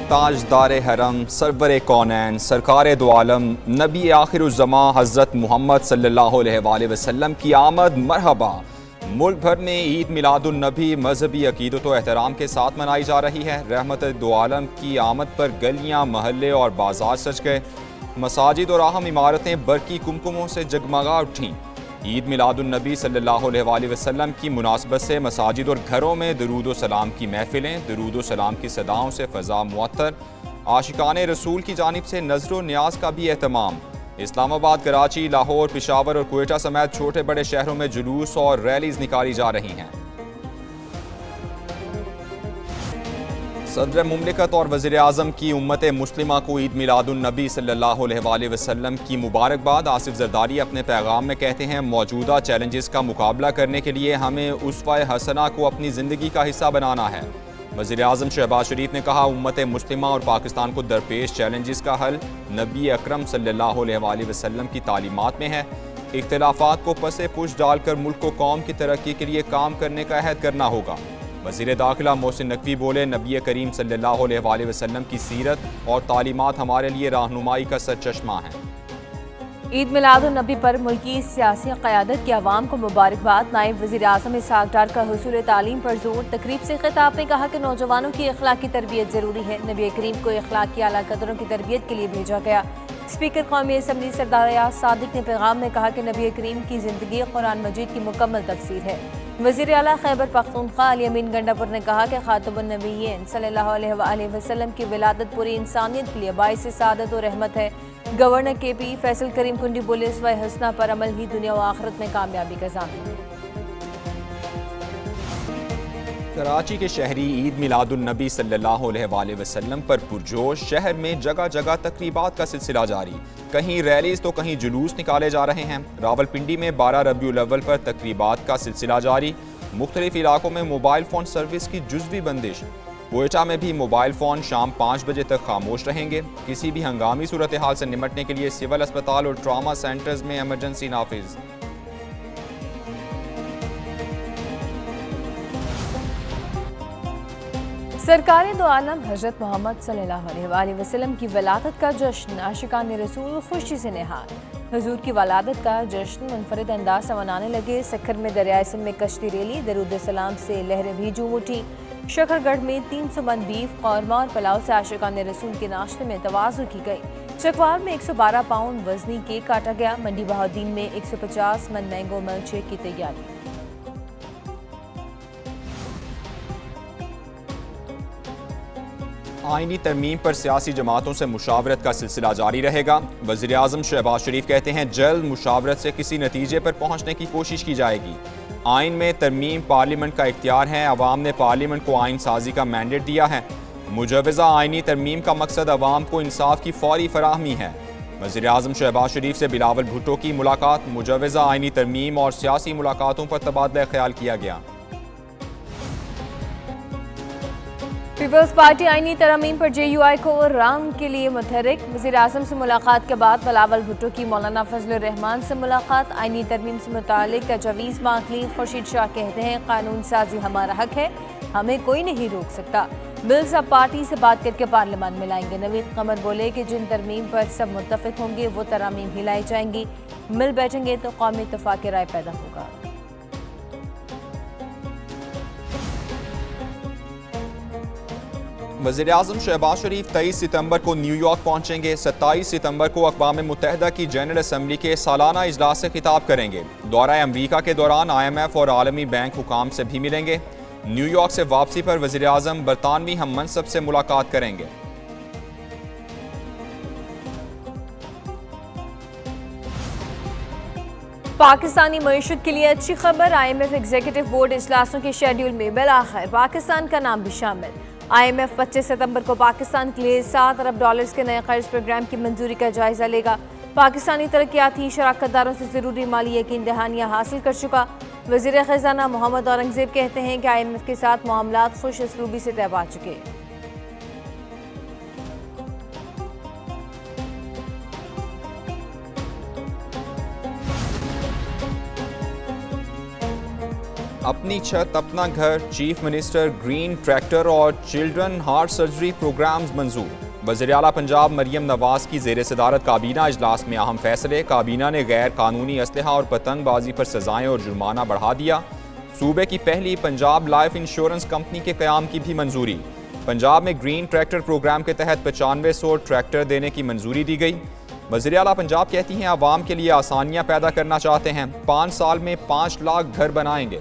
ताजदार हरम सरवर कौनैन सरकार दो आलम नबी आखिरुज़्ज़मा हज़रत मोहम्मद सल्लल्लाहु अलैहि वसल्लम की आमद मरहबा। मुल्क भर में ईद मिलादुन्नबी मजहबी अकीदत व एहतराम के साथ मनाई जा रही है। रहमत दो आलम की आमद पर गलियाँ, महल्ले और बाजार सज गए। मसाजिद और अहम इमारतें बरकी कुमकुमों से जगमगा उठीं। ईद मिलादुन्नबी सल्लल्लाहु अलैहि वसल्लम की मुनासबत से मसाजिद और घरों में दरूद व सलाम की महफिलें, दरूद व सलाम की सदाओं से फ़ज़ा मुअत्तर। आशिकाने रसूल की जानिब से नज़र व न्याज का भी एहतमाम। इस्लामाबाद, कराची, लाहौर, पेशावर और क्वेटा समेत छोटे बड़े शहरों में जुलूस और रैलीज निकाली जा रही हैं। सदर मुमलिकत और वज़ीर आज़म की उम्मत मुस्लिमा को ईद मिलादुन्नबी सल्लल्लाहु अलैहि वसल्लम की मुबारकबाद। आसिफ जरदारी अपने पैगाम में कहते हैं, मौजूदा चैलेंजेस का मुकाबला करने के लिए हमें उस्वा हसना को अपनी ज़िंदगी का हिस्सा बनाना है। वज़ीर आज़म शहबाज शरीफ ने कहा, उम्मत मुस्लिमा और पाकिस्तान को दरपेश चैलेंजेस का हल नबी अकरम सल्लल्लाहु अलैहि वसल्लम की तालीमात में है। इख्तिलाफात को पसे पुश डालकर मुल्क को कौम की तरक्की के लिए काम करने का अहद करना होगा। वज़ीर दाखिला मोहसिन नकवी बोले, नबी करीम सल्लल्लाहु अलैहि वसल्लम की सीरत और तालीमात हमारे लिए रहनुमाई का सरचश्मा है। ईद मिलादुन्नबी पर मुल्की सियासी क़यादत की आवाम को मुबारकबाद। नायब वज़ीर आज़म इसहाक़ डार का हुसूल तालीम पर जोर। तकरीब से खिताब में कहा कि नौजवानों की अखलाकी तरबियत ज़रूरी है। नबी करीम को अखलाक की आला कदरों की तरबियत के लिए भेजा गया। स्पीकर कौमी असम्बली सरदार याद सादिक ने पैगाम में कहा कि नबी करीम की ज़िंदगी कुरान मजीद की मुकम्मल तफसीर है। वज़ीर आला खैबर पख्तूनख्वा अली अमीन गंडापुर ने कहा कि खातमुन नबिय्यीन सल्लल्लाहु अलैहि वसल्लम की विलादत पूरी इंसानियत के लिए बाइस सादत और रहमत है। गवर्नर KP फैसल करीम कुंडी बोले, उस्वा हसना पर अमल ही दुनिया व आखिरत में कामयाबी का ज़ामिन है। कराची के शहरी ईद मिलादुन्नबी सल्लल्लाहु अलैहि वसल्लम पर पुरजोश। शहर में जगह जगह तकरीबात का सिलसिला जारी। कहीं रैलीज तो कहीं जुलूस निकाले जा रहे हैं। रावलपिंडी में 12 रबीउल अव्वल पर तकरीबात का सिलसिला जारी। मुख्तलिफ इलाकों में मोबाइल फ़ोन सर्विस की जुज़वी बंदिश। क्वेटा में भी मोबाइल फ़ोन शाम 5 बजे तक खामोश रहेंगे। किसी भी हंगामी सूरत हाल से निपटने के लिए सिविल अस्पताल और ट्रामा सेंटर्स में एमरजेंसी नाफिज। सरकार दो आलम हज़रत मोहम्मद सल्लल्लाहु अलैहि वसल्लम की वलादत का जश्न। आशिकान रसूल खुशी से निहाल। हुजूर की वलादत का जश्न मुनफरिद अंदाज से मनाने लगे। सखर में दरियाए सिंध में कश्ती रैली, दरूद सलाम से लहरें भी झूम उठी। शकरगढ़ में 300 मन बीफ, कौरमा और पुलाव से आशिकान रसूल के नाश्ते में तवाज़ु की गई। चकवाल में 112 पाउंड वजनी केक काटा गया। मंडी बहाउद्दीन में 150 मन मैंगो मिल्क शेक की तैयारी। आईनी तरमीम पर सियासी जमातों से मुशावरत का सिलसिला जारी रहेगा। वज़ीर आज़म शहबाज शरीफ कहते हैं, जल्द मुशावरत से किसी नतीजे पर पहुँचने की कोशिश की जाएगी। आइन में तरमीम पार्लियामेंट का इख्तियार है। अवाम ने पार्लियामेंट को आइन साजी का मैंडेट दिया है। मुजवज़ा आइनी तरमीम का मकसद अवाम को इंसाफ की फौरी फराहमी है। वज़ीर आज़म शहबाज शरीफ से बिलावल भुट्टो की मुलाकात। मुजवज़ा आइनी तरमीम और सियासी मुलाकातों पर तबादला ख्याल किया गया। पीपल्स पार्टी आईनी तरमीम पर JUI को राम के लिए मुतहरिक। वज़ीर आज़म से मुलाकात के बाद बिलावल भुट्टो की मौलाना फजलुर रहमान से मुलाकात। आईनी तरमीम से मुतालिक तजवीज़ मांग ली। खुर्शीद शाह कहते हैं, कानून साजी हमारा हक है, हमें कोई नहीं रोक सकता। बिल सब पार्टी से बात करके पार्लियामान में लाएंगे। नवीद कमर बोले कि जिन तरमीम पर सब मुत्तफिक होंगे वो तरमीम ही लाई जाएंगी। मिल बैठेंगे तो कौमी इत्तफाक़ राय पैदा होगा। वज़ीर आज़म शहबाज शरीफ 23 सितंबर को न्यूयॉर्क पहुंचेंगे। 27 सितंबर को अक़वाम मुत्तहिदा की जनरल असम्बली के सालाना इजलास से खिताब करेंगे। दौरा अमरीका के दौरान IMF और आलमी बैंक हुकाम से भी मिलेंगे। न्यूयॉर्क से वापसी पर वज़ीर आज़म बरतानवी हम मनसब से मुलाकात करेंगे। पाकिस्तानी मईशत के लिए अच्छी खबर। IMF एग्जीक्यूटिव बोर्ड इजलासों के शेड्यूल में बिलाखिर पाकिस्तान का नाम भी शामिल। IMF 25 सितंबर को पाकिस्तान के लिए $7 अरब के नए कर्ज प्रोग्राम की मंजूरी का जायजा लेगा। पाकिस्तानी तरक्याती शराकतदारों से जरूरी माली यकीन दहानियाँ हासिल कर चुका। वज़ीर ख़ज़ाना मोहम्मद औरंगज़ेब कहते हैं कि IMF के साथ मामलात खुश असलूबी से तय पा चुके। अपनी छत अपना घर, चीफ मिनिस्टर ग्रीन ट्रैक्टर और चिल्ड्रन हार्ट सर्जरी प्रोग्राम्स मंजूर। वज़ीर आला पंजाब मरियम नवाज की ज़ेर सदारत काबीना इजलास में अहम फैसले। काबीना ने गैर कानूनी असलहा और पतंगबाजी पर सजाएं और जुर्माना बढ़ा दिया। सूबे की पहली पंजाब लाइफ इंश्योरेंस कंपनी के क़याम की भी मंजूरी। पंजाब में ग्रीन ट्रैक्टर प्रोग्राम के तहत 9500 ट्रैक्टर देने की मंजूरी दी गई। वज़ीर आला पंजाब कहती हैं आवाम के लिए आसानियाँ पैदा करना चाहते हैं, 5 साल में 5 लाख घर बनाएंगे।